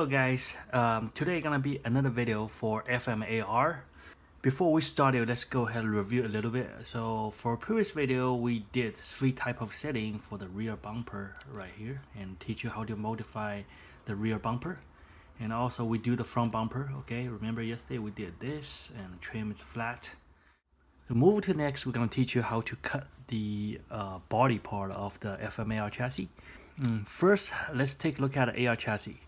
Hello guys, today gonna be another video for FMAR. Before we started, let's go ahead and review a little bit. So for previous video, we did 3 type of setting for the rear bumper right here and teach you how to modify the rear bumper. And also we do the front bumper, okay? Remember yesterday we did this and trim it flat. So moving to next, we're gonna teach you how to cut the body part of the FMAR chassis. First, let's take a look at the AR chassis.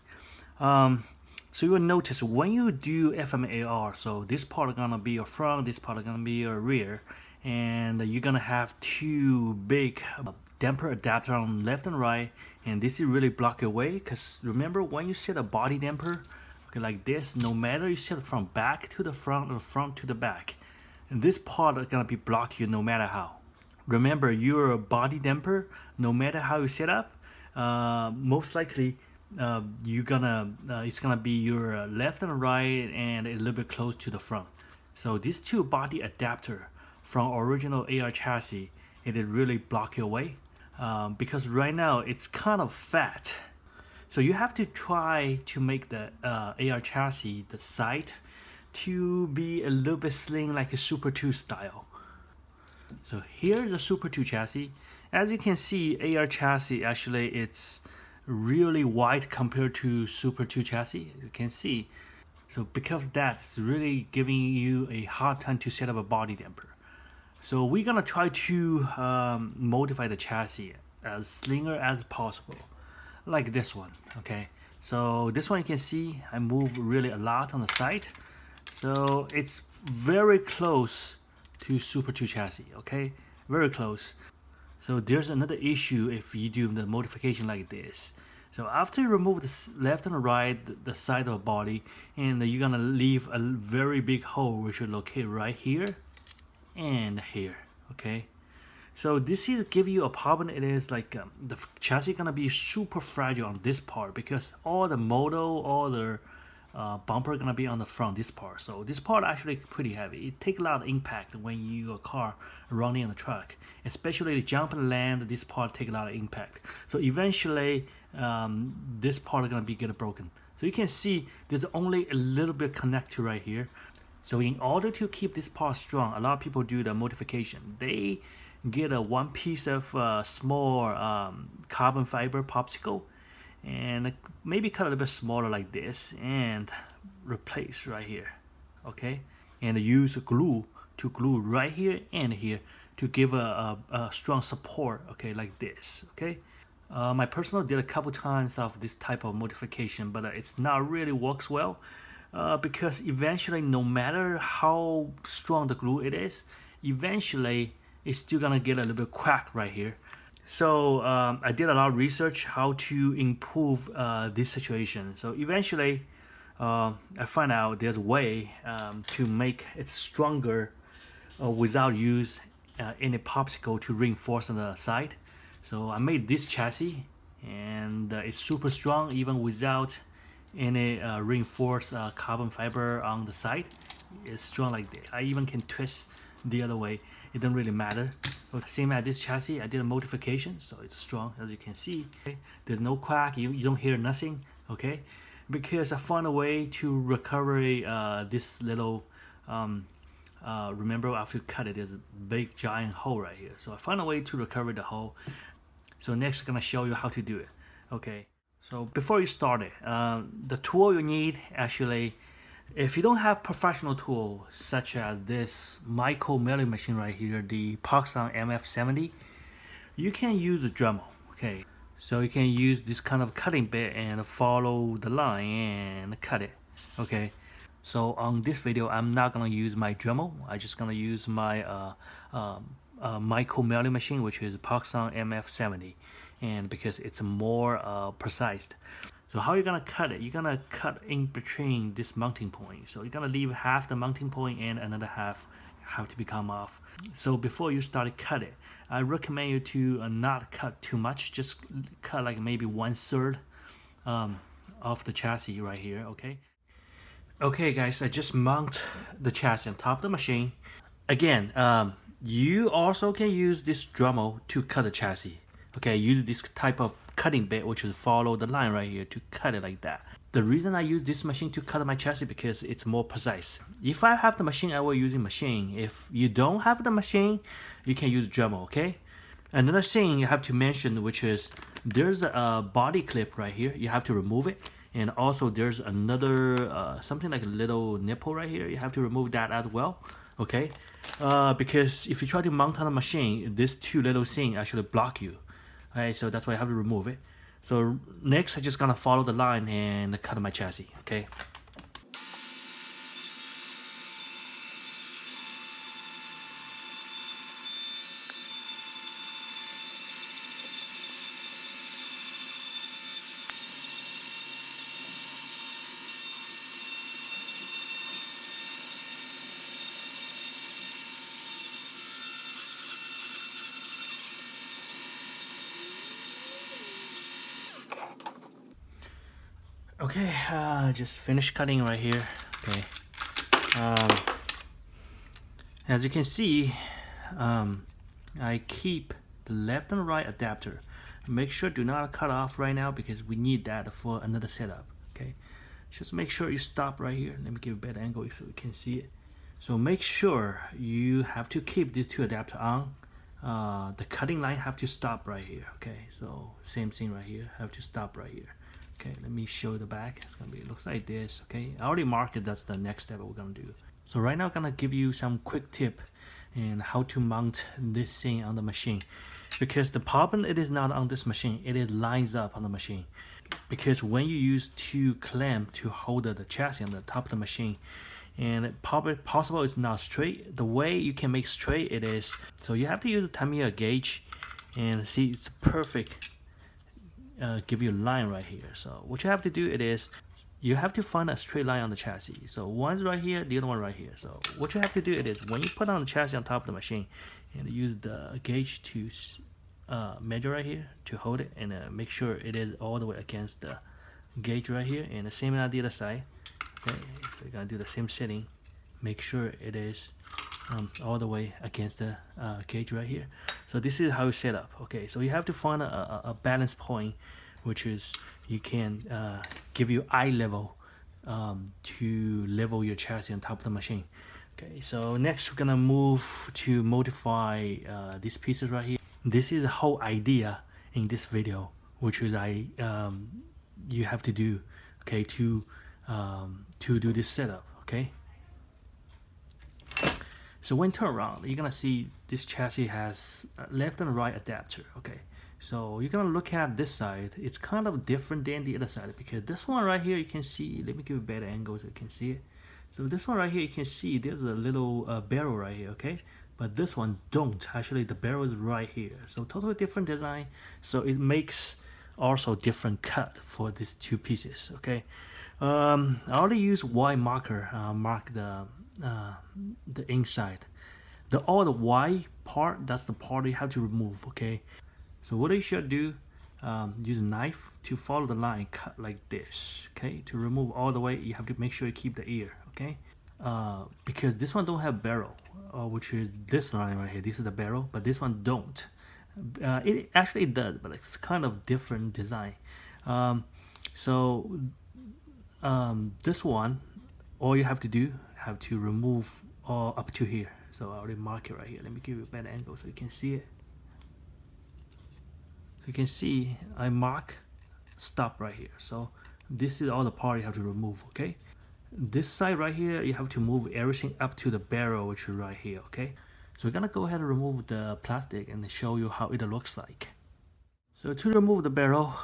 So you will notice when you do FMAR, so this part is gonna be your front, this part is gonna be your rear, and you're gonna have 2 big damper adapter on left and right, and this is really block your way. Because remember, when you set a body damper, okay, like this, no matter you set it from back to the front or front to the back, and this part is gonna be block you no matter how. Remember, your body damper, no matter how you set up, most likely it's gonna be your left and right and a little bit close to the front. So these 2 body adapter from original AR chassis, it really block your way because right now it's kind of fat. So you have to try to make the AR chassis, the side, to be a little bit slim like a Super 2 style. So here's the Super 2 chassis. As you can see, AR chassis actually it's really wide compared to Super 2 chassis, as you can see. So because that's really giving you a hard time to set up a body damper. So we're gonna try to modify the chassis as slimmer as possible, like this one, okay? So this one you can see I move really a lot on the side. So it's very close to Super 2 chassis, okay? Very close. So there's another issue if you do the modification like this. So after you remove the left and right, the side of the body, and you're gonna leave a very big hole which will locate right here and here, okay? So this is give you a problem. It is like the chassis gonna be super fragile on this part because all the motor, all the bumper gonna be on the front, this part. So this part actually pretty heavy. It takes a lot of impact when your car running on the truck, especially the jump and land. This part take a lot of impact. So eventually this part is gonna be get broken. So you can see there's only a little bit connector right here. So in order to keep this part strong, a lot of people do the modification. They get a 1 piece of small carbon fiber popsicle and maybe cut a little bit smaller like this and replace right here, okay? And use glue to glue right here and here to give a strong support, okay, like this, okay? My personal did a couple times of this type of modification, but it's not really works well because eventually no matter how strong the glue it is, eventually it's still gonna get a little bit crack right here. So I did a lot of research how to improve this situation. So eventually I find out there's a way to make it stronger without use any popsicle to reinforce on the side. So I made this chassis and it's super strong even without any reinforced carbon fiber on the side. It's strong like this. I even can twist the other way. It doesn't really matter. Same as this chassis, I did a modification, so it's strong as you can see. Okay? There's no crack, you don't hear nothing, okay? Because I found a way to recover this little, remember after you cut it, there's a big giant hole right here. So I found a way to recover the hole. So next I'm gonna show you how to do it, okay? So before you start it, the tool you need actually, if you don't have professional tools such as this micro milling machine right here, the Proxxon MF70, you can use a Dremel, okay? So you can use this kind of cutting bit and follow the line and cut it, okay? So on this video, I'm not gonna use my Dremel. I'm just gonna use my micro milling machine, which is Proxxon MF70, and because it's more precise. So how you're gonna cut it? You're gonna cut in between this mounting point. So you're gonna leave half the mounting point and another half have to become off. So before you start cut it, I recommend you to not cut too much. Just cut like maybe 1/3 of the chassis right here, okay? Okay guys, I just mount the chassis on top of the machine. Again, you also can use this Dremel to cut the chassis. Okay, use this type of cutting bit, which is follow the line right here to cut it like that. The reason I use this machine to cut my chassis because it's more precise. If I have the machine, I will use the machine. If you don't have the machine, you can use Dremel, okay? Another thing you have to mention, which is there's a body clip right here. You have to remove it. And also there's another, something like a little nipple right here. You have to remove that as well, okay? Because if you try to mount on a machine, these two little things actually block you. Alright, so that's why I have to remove it. So next, I'm just gonna follow the line and cut my chassis, okay? Okay, just finished cutting right here. Okay, as you can see, I keep the left and right adapter. Make sure do not cut off right now because we need that for another setup. Okay, just make sure you stop right here. Let me give a better angle so you can see it. So make sure you have to keep these two adapters on. The cutting line have to stop right here. Okay, so same thing right here, have to stop right here. Okay, let me show the back. It's gonna be, it looks like this. Okay, I already marked it. That's the next step we're gonna do. So right now I'm gonna give you some quick tip and how to mount this thing on the machine, because the problem it is not on this machine, it is lines up on the machine. Because when you use two clamp to hold the chassis on the top of the machine, and probably possible it's not straight. The way you can make straight it is, so you have to use a Tamiya gauge and see it's perfect. Give you a line right here. So what you have to do it is you have to find a straight line on the chassis. So one's right here, the other one right here. So what you have to do it is when you put on the chassis on top of the machine and use the gauge to measure right here to hold it and make sure it is all the way against the gauge right here, and the same on the other side. Okay, so you're gonna do the same setting. Make sure it is all the way against the gauge right here. So this is how you set up. Okay, so you have to find a balance point, which is you can give you eye level to level your chassis on top of the machine. Okay, so next we're gonna move to modify these pieces right here. This is the whole idea in this video, which is you have to do, okay, to do this setup. Okay. So when turn around, you're gonna see this chassis has left and right adapter. Okay, so you're gonna look at this side. It's kind of different than the other side because this one right here you can see. Let me give a better angle so you can see it. So this one right here you can see there's a little barrel right here. Okay, but this one don't. Actually, the barrel is right here. So totally different design. So it makes also different cut for these two pieces. Okay, I already use white marker mark the inside. All the white part, that's the part you have to remove. Okay, so what you should do, use a knife to follow the line, cut like this. Okay, to remove all the way you have to make sure you keep the ear. Okay, because this one don't have barrel, which is this line right here. This is the barrel, but this one don't. It actually does, but it's kind of different design. This one, all you have to do have to remove all up to here. So I already mark it right here. Let me give you a better angle so you can see it. So you can see I mark stop right here. So this is all the part you have to remove. Okay, this side right here you have to move everything up to the barrel, which is right here. Okay, so we're gonna go ahead and remove the plastic and show you how it looks like. So to remove the barrel,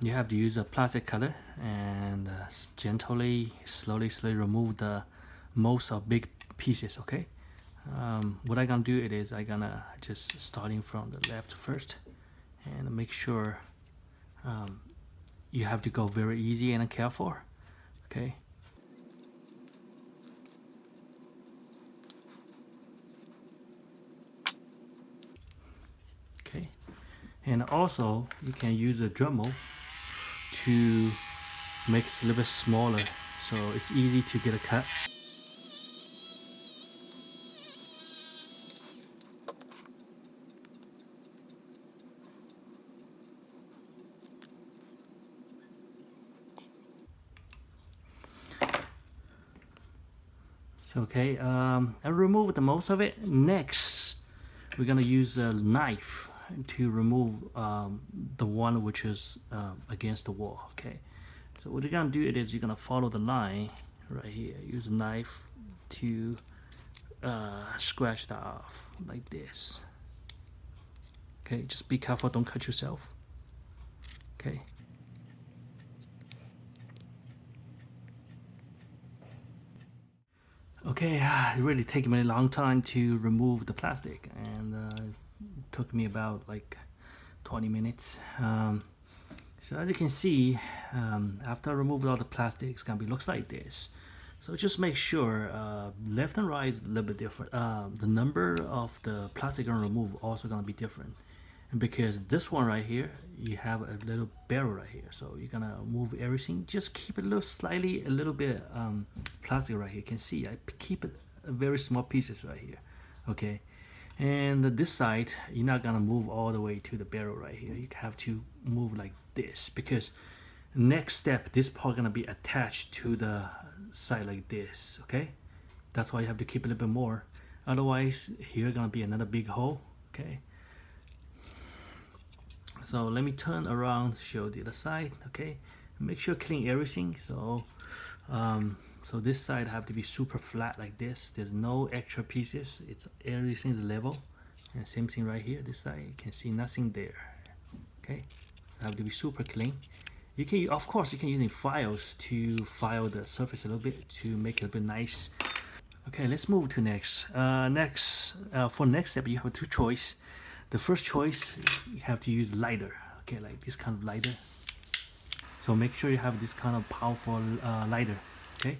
you have to use a plastic cutter and gently, slowly remove the most of big pieces. Okay, what I'm gonna do it is I'm gonna just starting from the left first and make sure you have to go very easy and careful. Okay. Okay, and also you can use a Dremel to make it a little bit smaller, so it's easy to get a cut. So okay, I removed the most of it. Next, we're gonna use a knife to remove the one which is against the wall. Okay, so what you're gonna do is you're gonna follow the line right here. Use a knife to scratch that off like this. Okay, just be careful, don't cut yourself. Okay. Okay, it really took me a long time to remove the plastic, and it took me about like 20 minutes. So as you can see, after I removed all the plastic, it's gonna be looks like this. So just make sure left and right is a little bit different. The number of the plastic gonna remove also gonna be different. And because this one right here, you have a little barrel right here, so you're gonna move everything. Just keep it a little bit plastic right here. You can see I keep it very small pieces right here. Okay, and this side you're not gonna move all the way to the barrel right here. You have to move like this, because next step this part gonna be attached to the side like this. Okay, that's why you have to keep a little bit more. Otherwise, here gonna be another big hole. Okay. So let me turn around, show the other side. Okay, make sure clean everything. So so this side have to be super flat like this. There's no extra pieces. It's everything's level. And same thing right here. This side you can see nothing there. Okay, have to be super clean. You can, of course, you can use files to file the surface a little bit to make it a bit nice. Okay, let's move to next. For next step, you have two choices. The first choice, you have to use lighter, okay, like this kind of lighter. So make sure you have this kind of powerful lighter, okay.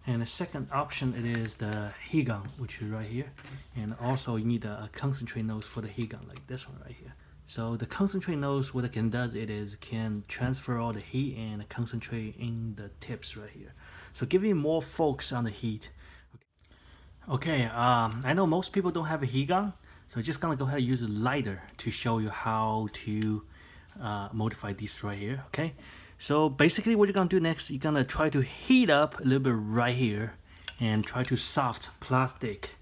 And the second option, it is the heat gun, which is right here. And also you need a concentrate nose for the heat gun, like this one right here. So the concentrate nose, what it can does, it is can transfer all the heat and concentrate in the tips right here. So give you more focus on the heat. Okay, I know most people don't have a heat gun. So just gonna go ahead and use a lighter to show you how to modify this right here, okay? So basically what you're gonna do next, you're gonna try to heat up a little bit right here and try to soft plastic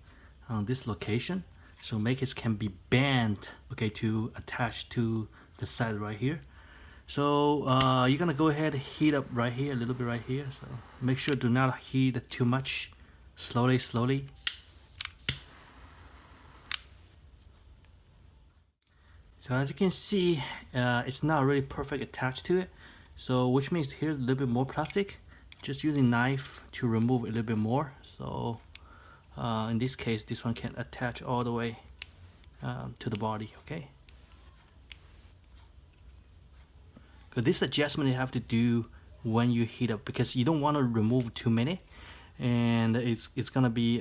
on this location. So make it can be bent, okay, to attach to the side right here. So you're gonna go ahead and heat up right here, a little bit right here. So make sure do not heat it too much, slowly. So as you can see, it's not really perfect attached to it. So which means here's a little bit more plastic. Just using knife to remove a little bit more. So in this case, this one can attach all the way to the body, okay? So this adjustment you have to do when you heat up, because you don't want to remove too many, and it's gonna be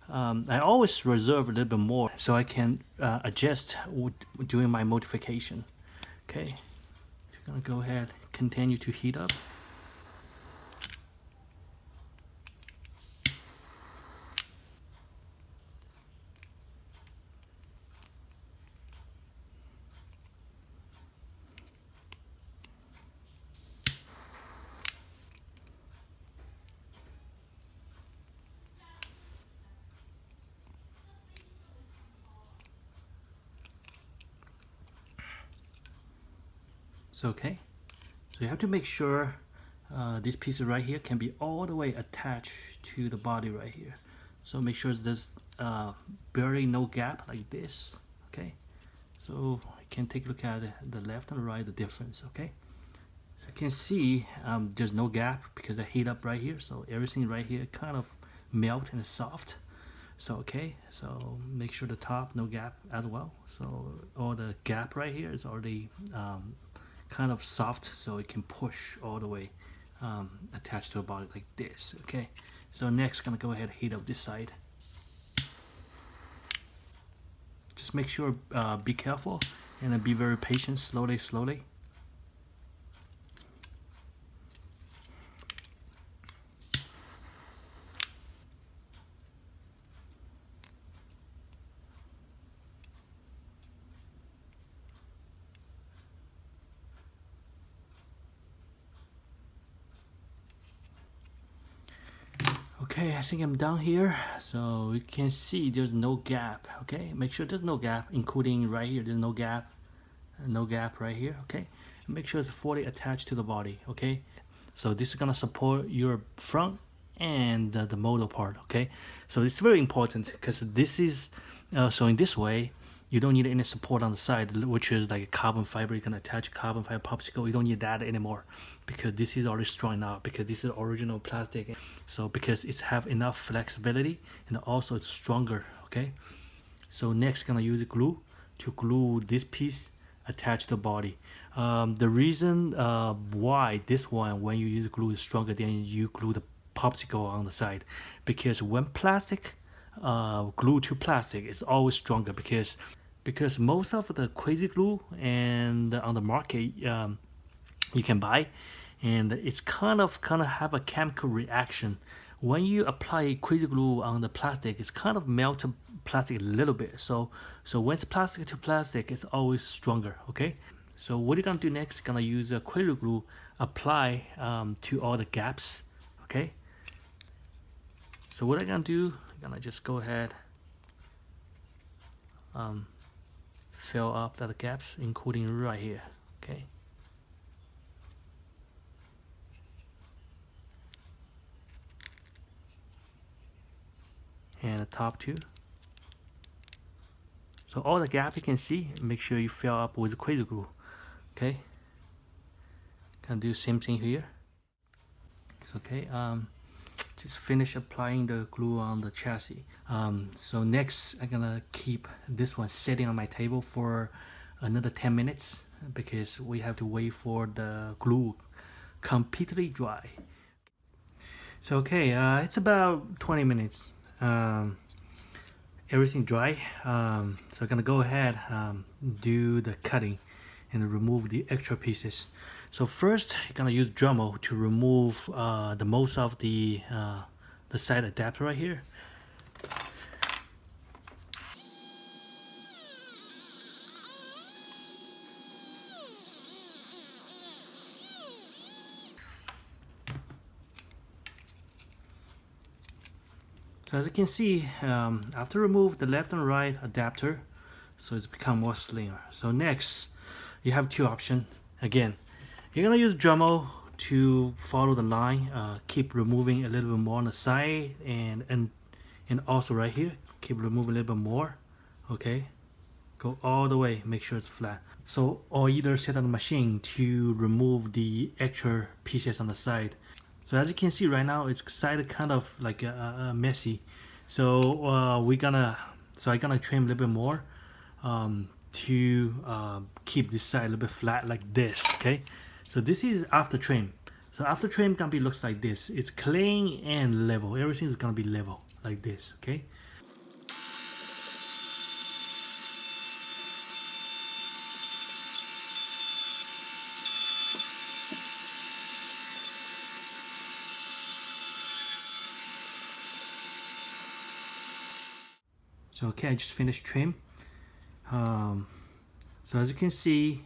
I always reserve a little bit more so I can adjust during my modification. Okay, so I'm gonna go ahead, continue to heat up. So okay, so you have to make sure these pieces right here can be all the way attached to the body right here. So make sure there's barely no gap like this. Okay, so you can take a look at the left and right, the difference. Okay, so you can see there's no gap because I heat up right here, so everything right here kind of melt and is soft. So okay, so make sure the top no gap as well. So all the gap right here is already kind of soft, so it can push all the way attached to a body like this. Okay, so next gonna go ahead and heat up this side. Just make sure be careful and be very patient, slowly. Okay, I think I'm down here. So you can see there's no gap. Okay, make sure there's no gap, including right here. There's no gap right here. Okay, make sure it's fully attached to the body. Okay, so this is gonna support your front and the motor part. Okay, so it's very important because this is so in this way you don't need any support on the side, which is like a carbon fiber. You can attach a carbon fiber popsicle. You don't need that anymore because this is already strong enough, because this is original plastic. So because it's have enough flexibility and also it's stronger. Okay, so next gonna use glue to glue this piece attached to the body. The reason why this one, when you use glue, is stronger than you glue the popsicle on the side, because when plastic glue to plastic is always stronger, because most of the crazy glue and on the market you can buy, and it's kind of have a chemical reaction. When you apply crazy glue on the plastic, it's kind of melt plastic a little bit. So when it's plastic to plastic, it's always stronger. Okay, so what you're gonna do next, gonna use a crazy glue, apply to all the gaps. Okay, so what I'm gonna do, I'm gonna just go ahead fill up the gaps, including right here. Okay, and the top too. So all the gap you can see, make sure you fill up with crazy glue. Okay, can do same thing here. It's okay. Just finish applying the glue on the chassis. So next I'm gonna keep this one sitting on my table for another 10 minutes because we have to wait for the glue completely dry. So okay, it's about 20 minutes. Everything dry. So I'm gonna go ahead do the cutting and remove the extra pieces. So first, you're gonna use Dremel to remove the most of the side adapter right here. So as you can see, after remove the left and right adapter, so it's become more slimmer. So next, you have two options. Again, you're gonna use Dremel to follow the line, keep removing a little bit more on the side, and also right here, keep removing a little bit more. Okay, go all the way, make sure it's flat. So, or either set on the machine to remove the extra pieces on the side. So as you can see right now, it's side kind of like messy. So I'm gonna trim a little bit more to keep this side a little bit flat like this. Okay, so this is after trim. So after trim gonna be looks like this. It's clean and level. Everything is gonna be level like this. Okay. So okay, I just finished trim. So as you can see,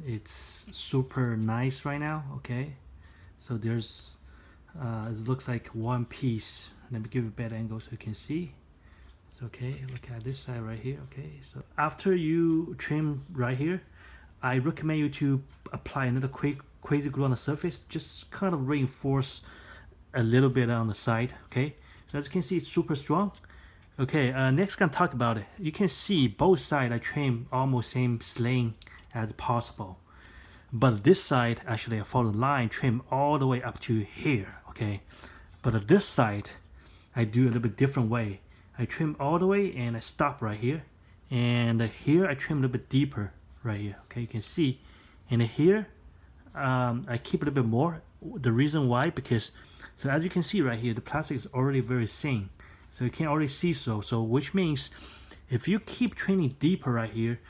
it's super nice right now. Okay, so there's it looks like one piece. Let me give you a better angle so you can see. So okay, look at this side right here. Okay, so after you trim right here, I recommend you to apply another crazy glue on the surface, just kind of reinforce a little bit on the side. Okay, so as you can see, it's super strong. Okay, next gonna talk about it. You can see both sides I trim almost same sling as possible, but this side actually I follow the line, trim all the way up to here. Okay, but this side I do a little bit different way. I trim all the way and I stop right here, and here I trim a little bit deeper right here. Okay, you can see, and here I keep a little bit more. The reason why, because so as you can see right here, the plastic is already very thin. So you can already see so which means if you keep trimming deeper right here,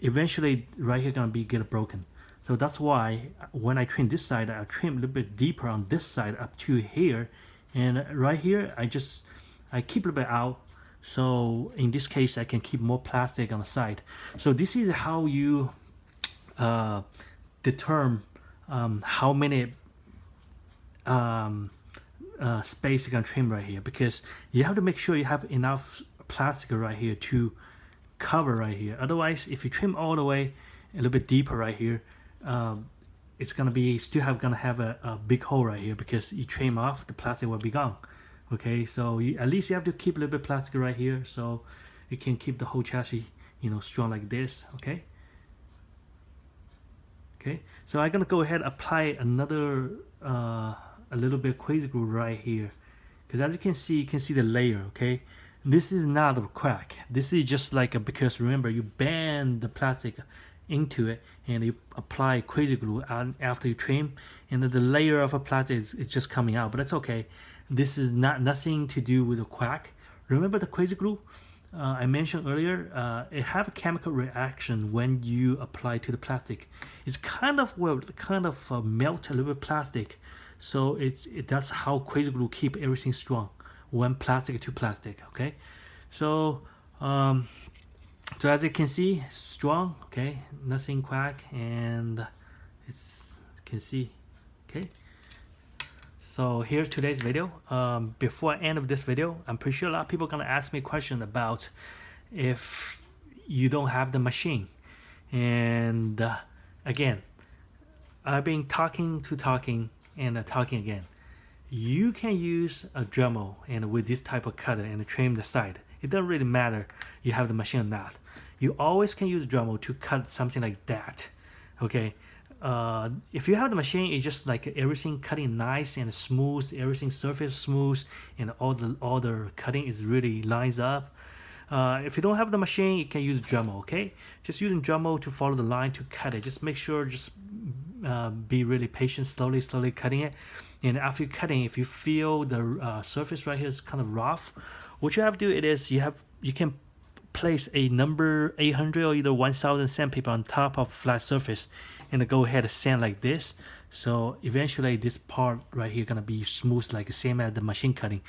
eventually right here gonna be get broken. So that's why when I trim this side, I trim a little bit deeper on this side up to here, and right here I keep a little bit out. So in this case, I can keep more plastic on the side. So this is how you determine how many space you're gonna trim right here, because you have to make sure you have enough plastic right here to cover right here. Otherwise, if you trim all the way a little bit deeper right here, it's gonna be gonna have a big hole right here, because you trim off, the plastic will be gone. Okay, so at least you have to keep a little bit of plastic right here, so you can keep the whole chassis, you know, strong like this. Okay. Okay, so I'm gonna go ahead and apply another a little bit of crazy glue right here, because as you can see the layer. Okay, this is not a crack. This is just like because remember, you bend the plastic into it and you apply crazy glue after you trim, and then the layer of a plastic is just coming out. But that's okay. This is nothing to do with a crack. Remember the crazy glue I mentioned earlier, it have a chemical reaction when you apply to the plastic. It's kind of melt a little bit plastic, so that's how crazy glue keep everything strong when plastic to plastic. Okay, so so as you can see, strong. Okay, nothing crack, and you can see. Okay. So here's today's video. Before I end of this video, I'm pretty sure a lot of people are gonna ask me a question about if you don't have the machine. And again, I've been talking and talking again. You can use a Dremel and with this type of cutter and trim the side. It doesn't really matter you have the machine or not. You always can use Dremel to cut something like that. Okay. If you have the machine, it's just like everything cutting nice and smooth, everything surface smooth, and all the cutting is really lines up. If you don't have the machine, you can use Dremel. Okay, just using Dremel to follow the line to cut it. Just make sure, be really patient, slowly cutting it. And after cutting, if you feel the surface right here is kind of rough, what you have to do is you can place a number 800 or either 1000 sandpaper on top of flat surface, and go ahead and sand like this. So eventually this part right here gonna be smooth, like the same as the machine cutting.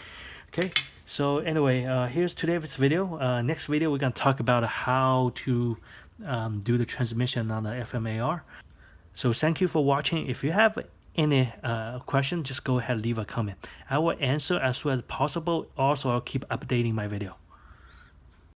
Okay, so anyway, here's today's video. Next video we're gonna talk about how to do the transmission on the FMAR. So thank you for watching. If you have any question, just go ahead and leave a comment. I will answer as soon as possible. Also, I'll keep updating my video.